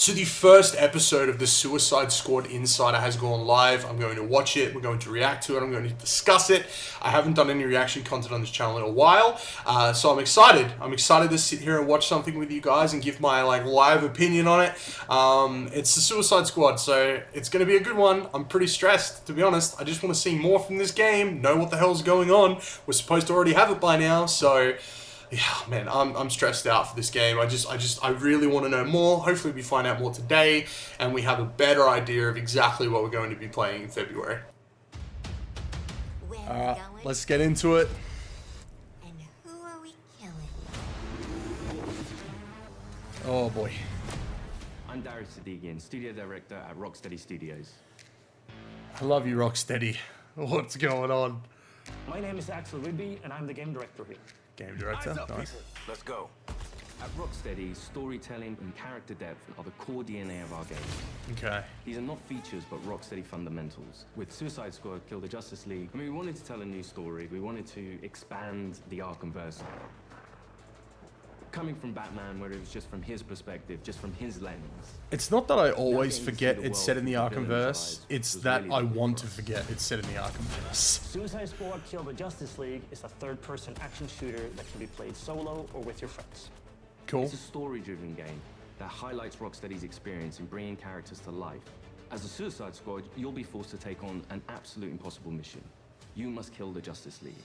So the first episode of the Suicide Squad Insider has gone live. I'm going to watch it. We're going to react to it. I'm going to discuss it. I haven't done any reaction content on this channel in a while, so I'm excited. I'm excited to sit here and watch something with you guys and give my live opinion on it. It's the Suicide Squad, so it's going to be a good one. I'm pretty stressed, to be honest. I just want to see more from this game, know what the hell's going on. We're supposed to already have it by now, so... yeah, man, I'm stressed out for this game. I really want to know more. Hopefully we find out more today, and we have a better idea of exactly what we're going to be playing in February. Alright, let's get into it. And who are we killing? Oh boy. I'm Darius Sadigian, studio director at Rocksteady Studios. I love you, Rocksteady. What's going on? My name is Axel Ribby, and I'm the game director here. Game director, nice. Let's go. At Rocksteady, storytelling and character depth are the core DNA of our game. Okay. These are not features, but Rocksteady fundamentals. With Suicide Squad, Kill the Justice League, we wanted to tell a new story. We wanted to expand the Arkhamverse. Coming from Batman, where it was just from his perspective, just from his lens. It's not that I always forget it's set in the Arkhamverse, it's that I want to forget it's set in the Arkhamverse. Suicide Squad Kill the Justice League is a third-person action shooter that can be played solo or with your friends. Cool. It's a story-driven game that highlights Rocksteady's experience in bringing characters to life. As a Suicide Squad, you'll be forced to take on an absolute impossible mission. You must kill the Justice League.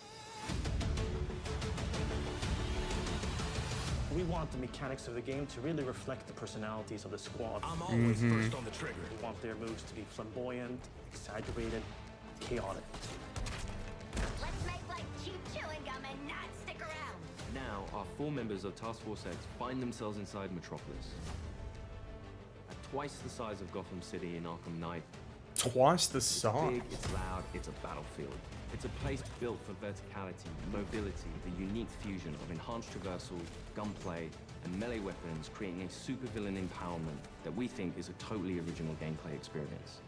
We want the mechanics of the game to really reflect the personalities of the squad. I'm always first on the trigger. We want their moves to be flamboyant, exaggerated, chaotic. Let's make like cheap chewing gum and not stick around. Now, our 4 members of Task Force X find themselves inside Metropolis. At twice the size of Gotham City in Arkham Knight. Twice the It's size. big, it's loud, it's a battlefield. It's a place built for verticality, mobility, the unique fusion of enhanced traversal, gunplay, and melee weapons, creating a supervillain empowerment that we think is a totally original gameplay experience.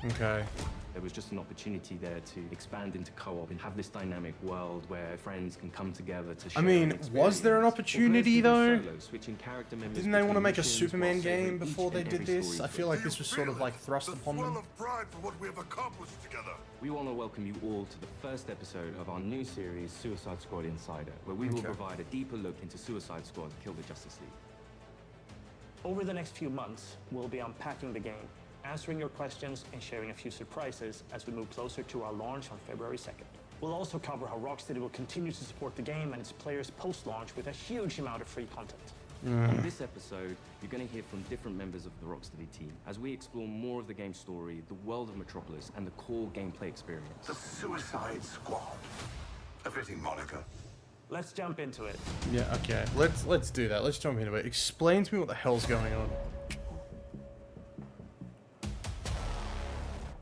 Okay. There was just an opportunity there to expand into co-op and have this dynamic world where friends can come together to share I mean, an was there an experience. opportunity Or players though? can do solo, switching character members Didn't they want to between make a missions Superman while savoring game each before they and did every this? story I feel like this was sort of like thrust The upon swell them. of pride for what we have accomplished together. We want to welcome you all to the first episode of our new series, Suicide Squad Insider, where we will Okay. provide a deeper look into Suicide Squad Kill the Justice League. Over the next few months, we'll be unpacking the game, answering your questions, and sharing a few surprises as we move closer to our launch on February 2nd. We'll also cover how Rocksteady will continue to support the game and its players post-launch with a huge amount of free content. On this episode, you're going to hear from different members of the Rocksteady team as we explore more of the game story, the world of Metropolis, and the core gameplay experience. The Suicide Squad. A fitting moniker. Let's jump into it. Yeah, okay. Let's do that. Let's jump into it. Explain to me what the hell's going on.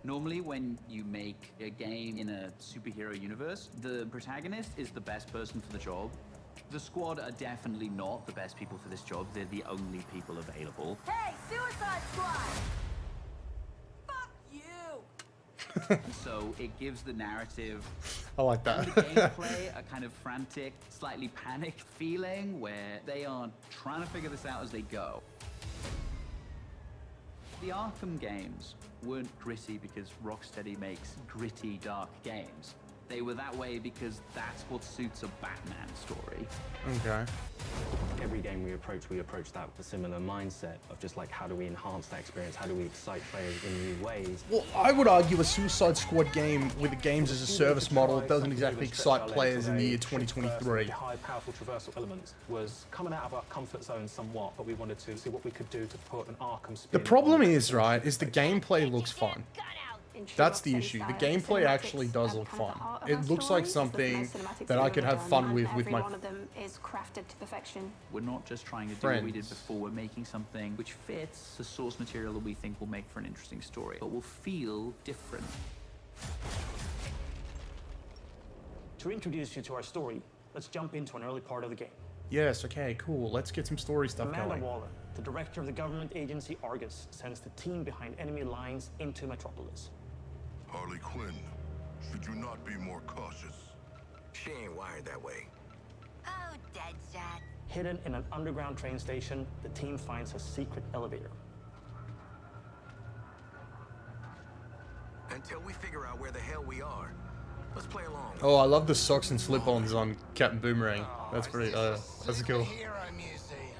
Normally, when you make a game in a superhero universe, the protagonist is the best person for the job. The squad are definitely not the best people for this job. They're the only people available. Hey, Suicide Squad! Fuck you! So it gives the narrative I like that. and the gameplay a kind of frantic, slightly panicked feeling where they are trying to figure this out as they go. The Arkham games weren't gritty because Rocksteady makes gritty, dark games. They were that way because that's what suits a Batman story. Okay. Every game we approach that with a similar mindset of just like, how do we enhance that experience? How do we excite players in new ways? Well, I would argue a Suicide Squad game with the games as a service model doesn't exactly excite players in the year 2023. The high, powerful traversal elements was coming out of our comfort zone somewhat, but we wanted to see what we could do to put an Arkham spin. The problem is, right, is the gameplay looks fun. That's the issue. The gameplay actually does look fun. It looks like something that I could have fun with my one of them is crafted to perfection. We're not just trying to do what we did friends. before. We're making something which fits the source material that we think will make for an interesting story, but will feel different. To introduce you to our story, let's jump into an early part of the game. Yes, okay, cool. Let's get some story stuff Amanda going. Waller, the director of the government agency Argus, sends the team behind enemy lines into Metropolis. Harley Quinn, should you not be more cautious? She ain't wired that way. Oh, Deadshot. Hidden in an underground train station, the team finds a secret elevator. Until we figure out where the hell we are, let's play along. Oh, I love the socks and slip-ons on Captain Boomerang. That's pretty. That's cool. Superhero museum.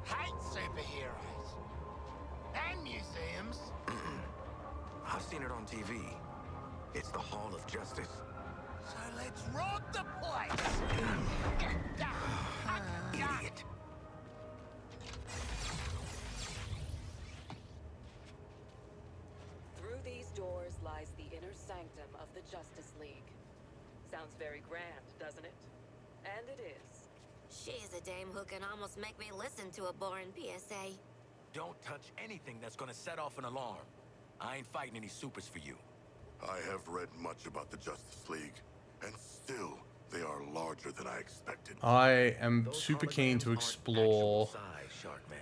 Hate superheroes. And museums. I've seen it on TV. It's the Hall of Justice. So let's rob the place. Idiot. Through these doors lies the inner sanctum of the Justice League. Sounds very grand, doesn't it? And it is. She's a dame who can almost make me listen to a boring PSA. Don't touch anything that's gonna set off an alarm. I ain't fighting any supers for you. I have read much about the Justice League, and still, they are larger than I expected. I am Those super keen to holograms aren't explore actual size, Sharkman.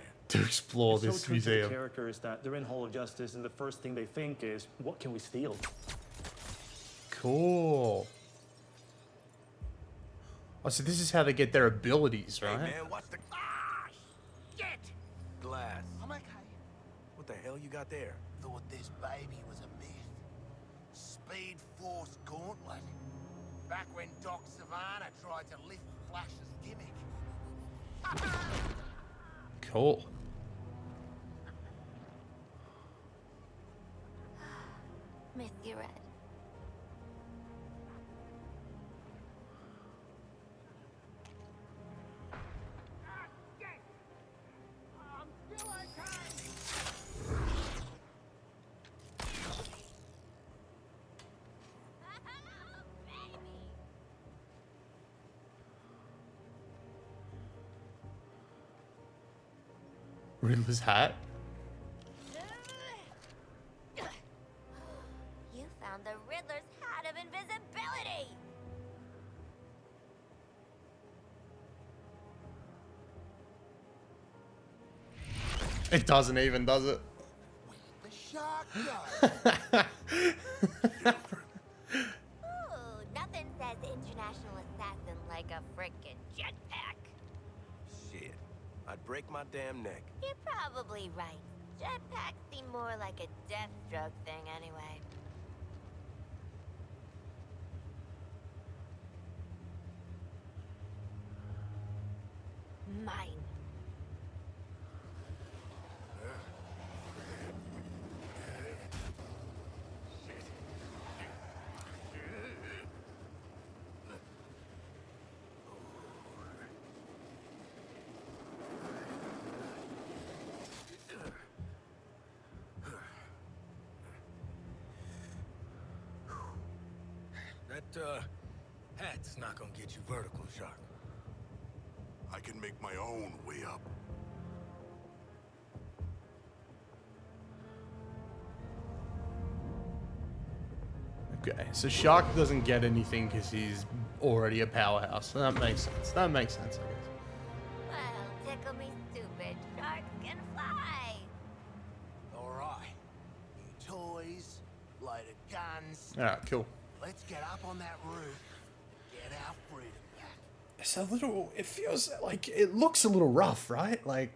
this So true to the museum. characters that they're in Hall of Justice, and the first thing they think is, what can we steal? Cool. Oh, so this is how they get their abilities, Hey right? man, watch the Shit! glass. I'm okay. What the hell you got there? Thought this baby was a myth. Speed Force Gauntlet. Back when Doc Savannah tried to lift Flash's gimmick. Cool. Miss you, Red. I'm still okay. Riddler's hat. You found the Riddler's hat of invisibility! It doesn't even, does it? The shark go. Ooh, nothing says international assassin like a frickin' jetpack. Shit. I'd break my damn neck. You're probably right. Jetpacks seem more like a Deathstroke thing anyway. Mine. That, hat's not gonna get you vertical, Shark. I can make my own way up. Okay, so Shark doesn't get anything because he's already a powerhouse. That makes sense. That makes sense, I guess. Well, tickle me stupid. Sharks can fly. Alright. New toys, loaded guns. Alright, cool. Let's get up on that roof. Get our freedom back. It's a little, it feels like, it looks a little rough, right? Like,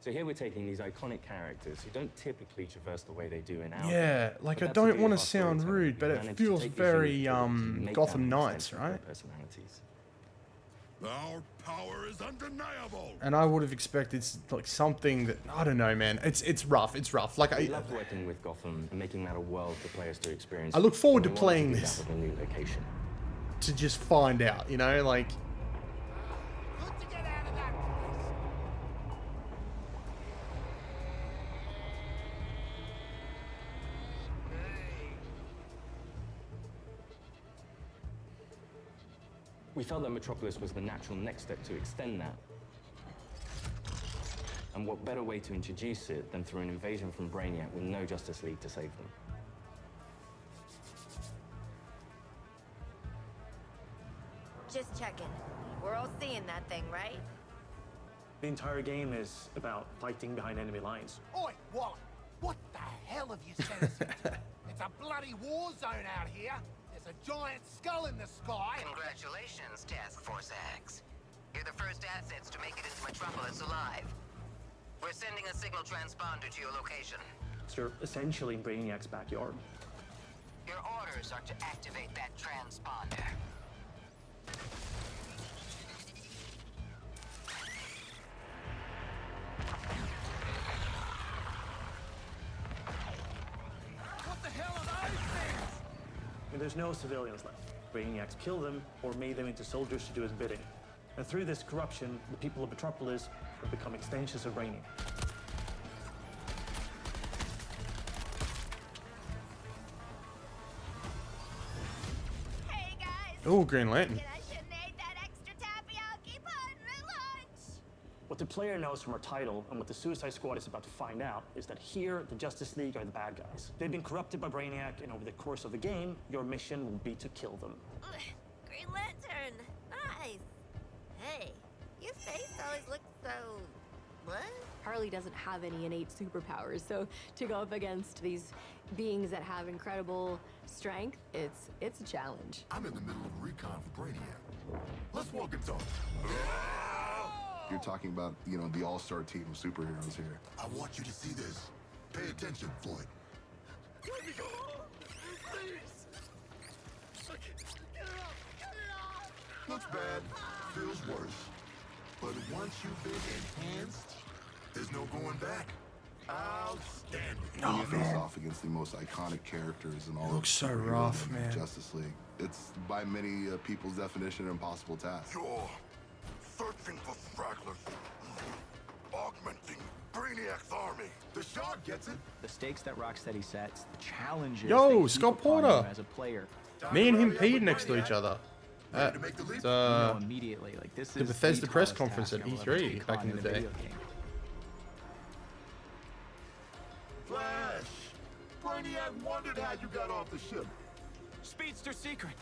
So here we're taking these iconic characters who don't typically traverse the way they do in our yeah, like I But that's the don't beauty want of to our sound storytelling. rude, but We it managed to feels take these very, unique characters and make Gotham them Knights, central right? personalities. Our power is undeniable. And I would have expected like something that, I don't know, man. It's rough, it's rough. Like, We I loved working with Gotham and making that a world for players to experience. I look forward and to we wanted playing do this. that with a new location. to just find out, you know, like, Good to get out of that place. We felt that Metropolis was the natural next step to extend that. And what better way to introduce it than through an invasion from Brainiac with no Justice League to save them? Just checking. We're all seeing that thing, right? The entire game is about fighting behind enemy lines. Oi, Wally. What the hell have you sent us into? It's a bloody war zone out here. There's There's a giant skull in the sky. Congratulations, Task Force X. You're the first assets to make it into Metropolis alive. We're sending a signal transponder to your location. So you're essentially in Brainiac's backyard. Your orders are to activate that transponder. What the hell are those things? And there's no civilians left. Brainiac's killed them or made them into soldiers to do his bidding. And through this corruption, the people of Metropolis have become extensions of Brainiac. Hey guys! Oh, Green Lantern. I shouldn't ate that extra tapioca put in my lunch! What the player knows from our title and what the Suicide Squad is about to find out is that here, the Justice League are the bad guys. They've been corrupted by Brainiac, and over the course of the game, your mission will be to kill them. Ugh, Green Lantern! Nice! Hey, your face always looks so... what? Harley doesn't have any innate superpowers, so to go up against these beings that have incredible strength, it's a challenge. I'm in the middle of recon for Brainiac. Let's walk and talk. You're talking about, you know, the all-star team of superheroes here. I want you to see this. Pay attention, Floyd. Let me go! Please! Get it off! Looks bad, feels worse. But once you've been enhanced, there's no going back. Outstanding. When you face off against the most iconic characters in all of Looks so superhero rough, and man. Justice League. It's by many people's definition an impossible task. You're searching for stragglers, augmenting Brainiac's army. The Shark gets it. The stakes that Rocksteady sets, the challenges Yo, they keep Scott upon Porter. you as a player. Me and him peed next to each other. Ready to make the leap? You know immediately, like this the is Bethesda press tallest conference task at I will ever E3 take back on in the a day. video game. Flash! Brainiac wondered how you got off the ship. Speedster secret.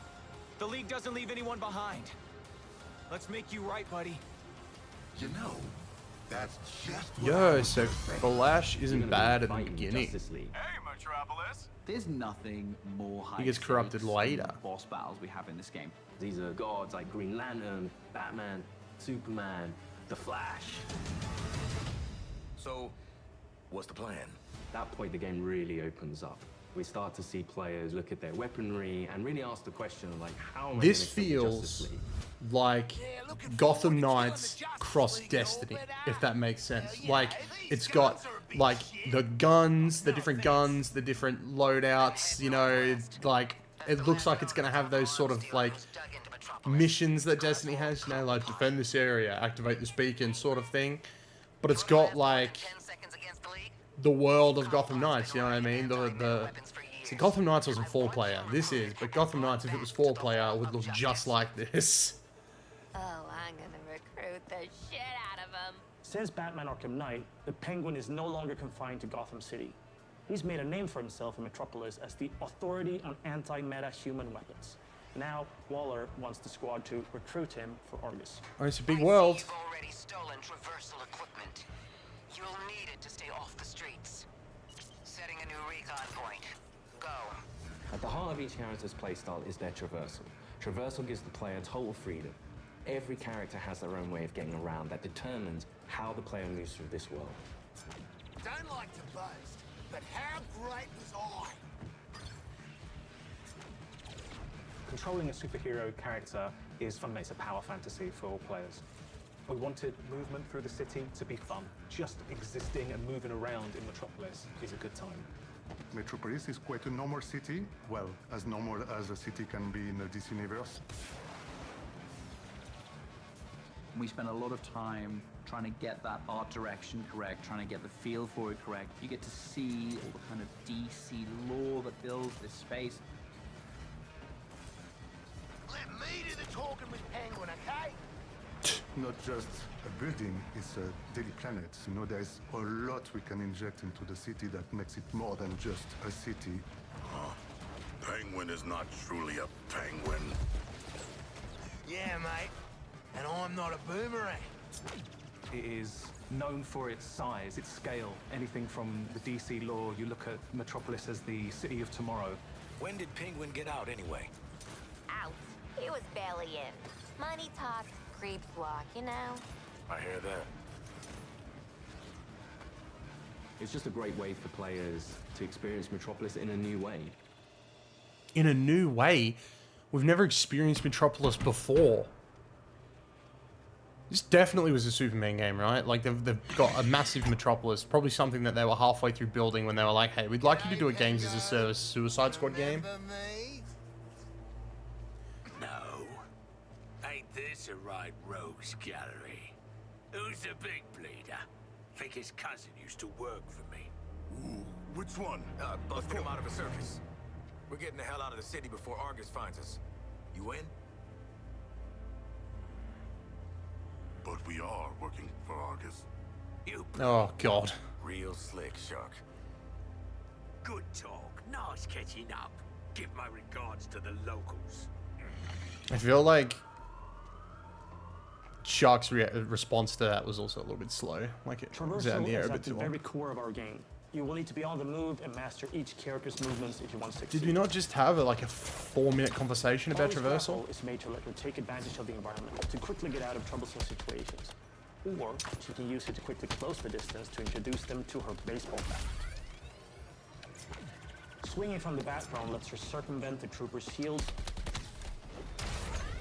The League doesn't leave anyone behind. Let's make you right, buddy. You know, that's just what I Yo, was so thinking. Flash isn't You're gonna be bad at the fighting beginning. Justice League. Hey, Metropolis. There's nothing more high He gets corrupted stakes later. than the boss battles we have in this game. These are gods like Green Lantern, Batman, Superman, The Flash. So, what's the plan? At that point, the game really opens up. We start to see players look at their weaponry and really ask the question of like, how am I This gonna kill the feels Justice League? like Gotham Knights cross Destiny, if that makes sense. Like, it's got like the guns, the different loadouts, you know, like it looks like it's gonna have those sort of like missions that Destiny has, you know, like defend this area, activate this beacon sort of thing. But it's got like 10 seconds against the League. the world of Gotham Knights, you know what I mean? See, Gotham Knights wasn't 4-player. This is, but Gotham Knights, if it was 4-player, it would look just like this. Oh, I'm gonna recruit the shit out of him. Since Batman Arkham Knight, the Penguin is no longer confined to Gotham City. He's made a name for himself in Metropolis as the authority on anti-meta human weapons. Now, Waller wants the squad to recruit him for Argus. Oh, it's a big I see world. You've already stolen traversal equipment. You'll need it to stay off the streets. Setting a new recon point. Go. At the heart of each character's playstyle is their traversal. Traversal gives the player total freedom. Every character has their own way of getting around that determines how the player moves through this world. Don't like to boast, but how great was I? Controlling a superhero character is fun. It's a power fantasy for all players. We wanted movement through the city to be fun. Just existing and moving around in Metropolis is a good time. Metropolis is quite a normal city. Well, as normal as a city can be in the DC universe. We spend a lot of time trying to get that art direction correct, trying to get the feel for it correct. You get to see all the kind of DC lore that builds this space. Let me do the talking with Penguin, okay? Not just a building, it's a daily planet. You know, there's a lot we can inject into the city that makes it more than just a city. Penguin is not truly a penguin. Yeah, mate. And I'm not a boomerang. It is known for its size, its scale. Anything from the DC lore, you look at Metropolis as the city of tomorrow. When did Penguin get out anyway? He was barely in. Money talk, creeps walk, you know? I hear that. It's just a great way for players to experience Metropolis in a new way. In a new way? We've never experienced Metropolis before. This definitely was a Superman game, right? Like, they've got a massive Metropolis, probably something that they were halfway through building when they were like, hey, we'd like you to do a Games as a Service Suicide Squad game. No. Ain't this a right rogues gallery? Who's the big bleeder? Think his cousin used to work for me. Ooh, which one? Busted him out of a circus. We're getting the hell out of the city before Argus finds us. You in? But we are working for Argus. You Oh, God. Real slick, Shark. good talk. Nice catching up. Give my regards to the locals. I feel like Shark's response to that was also a little bit slow. Like, it was out in the air a bit at the too very long. core of our game. You will need to be on the move and master each character's movements if you want to succeed. Did we not just have like a 4-minute conversation about Harley's traversal? grapple is made to let her take advantage of the environment to quickly get out of troublesome situations. Or she can use it to quickly close the distance to introduce them to her baseball bat. Swinging from the background lets her circumvent the troopers' shields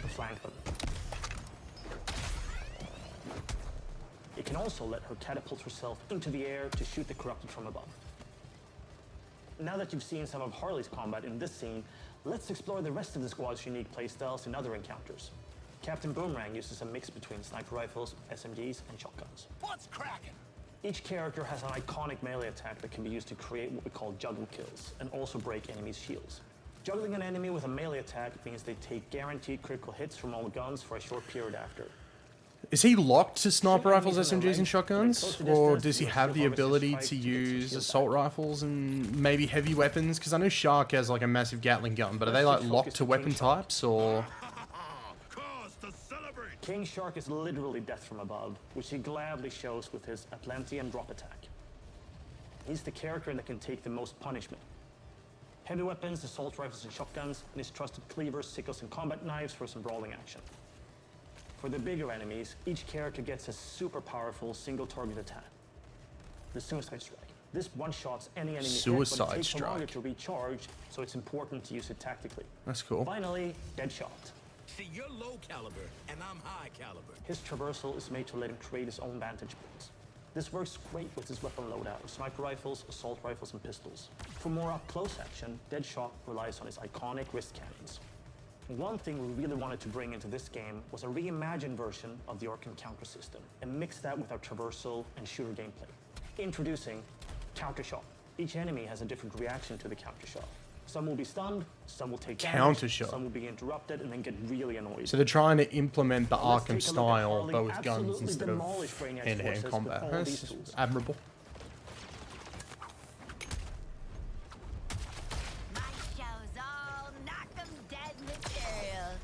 and flank them. It can also let her catapult herself into the air to shoot the corrupted from above. Now that you've seen some of Harley's combat in this scene, let's explore the rest of the squad's unique playstyles in other encounters. Captain Boomerang uses a mix between sniper rifles, SMGs, and shotguns. What's cracking? Each character has an iconic melee attack that can be used to create what we call juggle kills, and also break enemies' shields. Juggling an enemy with a melee attack means they take guaranteed critical hits from all guns for a short period after. Is he locked to sniper rifles, SMGs, and shotguns? Or does he have the ability to use assault rifles and maybe heavy weapons? Because I know Shark has like a massive Gatling gun, but are they like locked to weapon types, or...? King Shark is literally death from above, which he gladly shows with his Atlantean drop attack. He's the character that can take the most punishment. Heavy weapons, assault rifles and shotguns, and his trusted cleavers, sickles, and combat knives for some brawling action. For the bigger enemies, each character gets a super powerful single target attack. The Suicide Strike. This one-shots any enemy hit, but it takes longer to recharge, so it's important to use it tactically. That's cool. Finally, Deadshot. See, you're low caliber, and I'm high caliber. His traversal is made to let him create his own vantage points. This works great with his weapon loadout of sniper rifles, assault rifles, and pistols. For more up-close action, Deadshot relies on his iconic wrist cannons. One thing we really wanted to bring into this game was a reimagined version of the Arkham counter system, and mix that with our traversal and shooter gameplay. Introducing Counter Shot. Each enemy has a different reaction to the counter shot. Some will be stunned, some will take damage, Counter shot. some will be interrupted and then get really annoyed. So they're trying to implement the Let's Arkham take a look at style, Harley but with guns absolutely instead of demolish Brainiac's hand-to-hand forces combat. with all these That's tools. admirable. My show's all knock 'em dead material.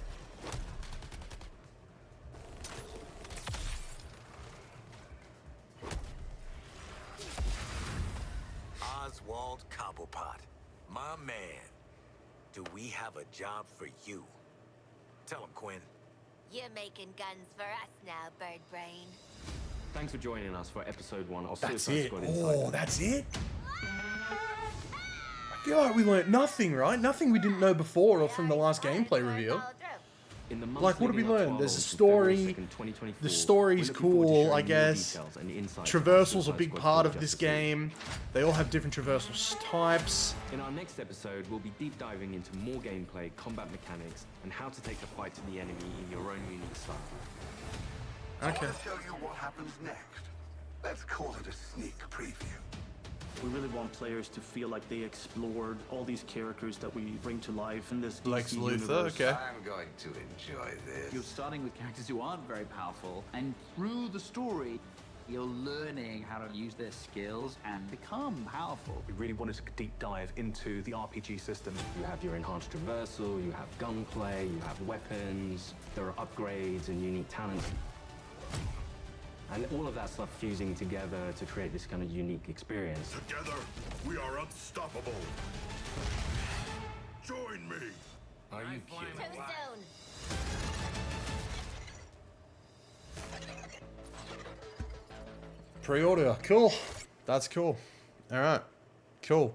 Oswald Cobblepot, my man. Do we have a job for you? Tell him, Quinn. You're making guns for us now, Bird Brain. Thanks for joining us for episode 1 of That's Suicide it. Squad Oh, Insider. that's it? I feel like we learned nothing, right? Nothing we didn't know before or from the last gameplay reveal. In the months Like, what did we leading up to learn? our There's a launch on February story. 2nd, 2024, The story's we're looking forward to cool, sharing I more guess. details and insights Traversal's about a Suicide big Squad part for of this Justice League. game. They all have different traversal types. In our next episode, we'll be deep diving into more gameplay, combat mechanics, and how to take the fight to the enemy in your own unique style. I want to show you what happens next. Let's call it a sneak preview. We really want players to feel like they explored all these characters that we bring to life in this Lex DC Luthor, universe. okay. I'm going to enjoy this. You're starting with characters who aren't very powerful, and through the story, you're learning how to use their skills and become powerful. We really wanted to deep dive into the RPG system. You have your enhanced traversal, you have gunplay, you have weapons, there are upgrades and unique talents. And all of that stuff fusing together to create this kind of unique experience. Together, we are unstoppable. Join me. Are you kidding? Too soon. Pre-order, cool. That's cool. All right, cool.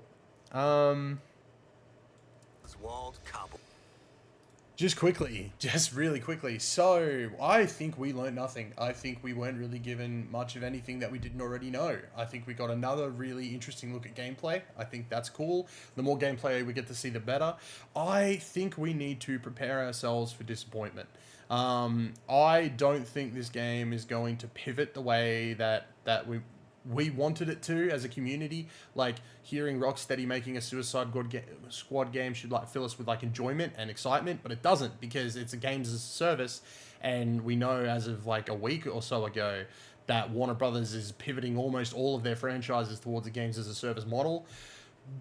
Just quickly, just really quickly. So, I think we learned nothing. I think we weren't really given much of anything that we didn't already know. I think we got another really interesting look at gameplay. I think that's cool. The more gameplay we get to see, the better. I think we need to prepare ourselves for disappointment. I don't think this game is going to pivot the way that we wanted it to as a community. Like, hearing Rocksteady making a Suicide Squad game should like fill us with like enjoyment and excitement, but it doesn't, because it's a games as a service, and we know as of like a week or so ago that Warner Brothers is pivoting almost all of their franchises towards a games as a service model.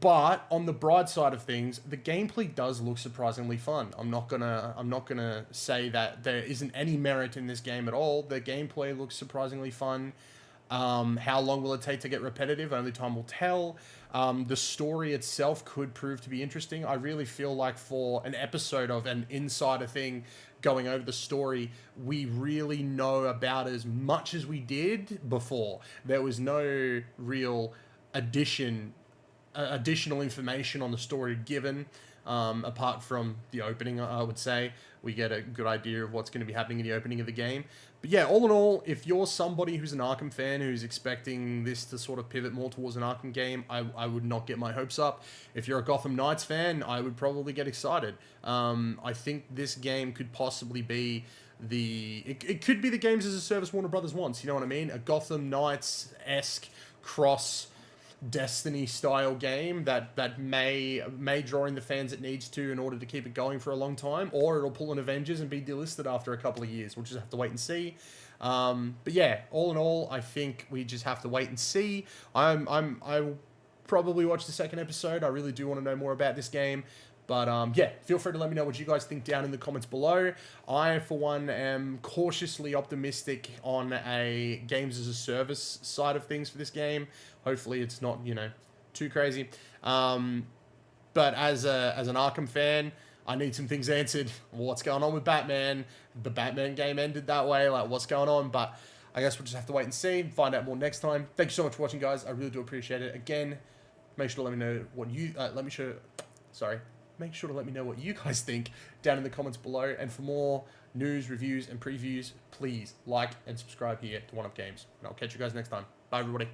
But on the bright side of things, the gameplay does look surprisingly fun. I'm not gonna say that there isn't any merit in this game at all. The gameplay looks surprisingly fun. How long will it take to get repetitive? Only time will tell. The story itself could prove to be interesting. I really feel like for an episode of an insider thing going over the story, we really know about as much as we did before. There was no real additional information on the story given, apart from the opening. I would say we get a good idea of what's going to be happening in the opening of the game. But yeah, all in all, if you're somebody who's an Arkham fan who's expecting this to sort of pivot more towards an Arkham game, I would not get my hopes up. If you're a Gotham Knights fan, I would probably get excited. I think this game could possibly be it could be the games as a service Warner Brothers wants, you know what I mean? A Gotham Knights-esque cross Destiny style game that may draw in the fans it needs to in order to keep it going for a long time, or it'll pull an Avengers and be delisted after a couple of years. We'll just have to wait and see. But yeah, all in all, I think we just have to wait and see. I'll probably watch the second episode. I really do want to know more about this game. But yeah, feel free to let me know what you guys think down in the comments below. I, for one, am cautiously optimistic on a games as a service side of things for this game. Hopefully it's not, too crazy. But as an Arkham fan, I need some things answered. What's going on with Batman? The Batman game ended that way. Like, what's going on? But I guess we'll just have to wait and see. Find out more next time. Thank you so much for watching, guys. I really do appreciate it. Again, make sure to let me know what you... Make sure to let me know what you guys think down in the comments below. And for more news, reviews, and previews, please like and subscribe here to One Up Games. And I'll catch you guys next time. Bye, everybody.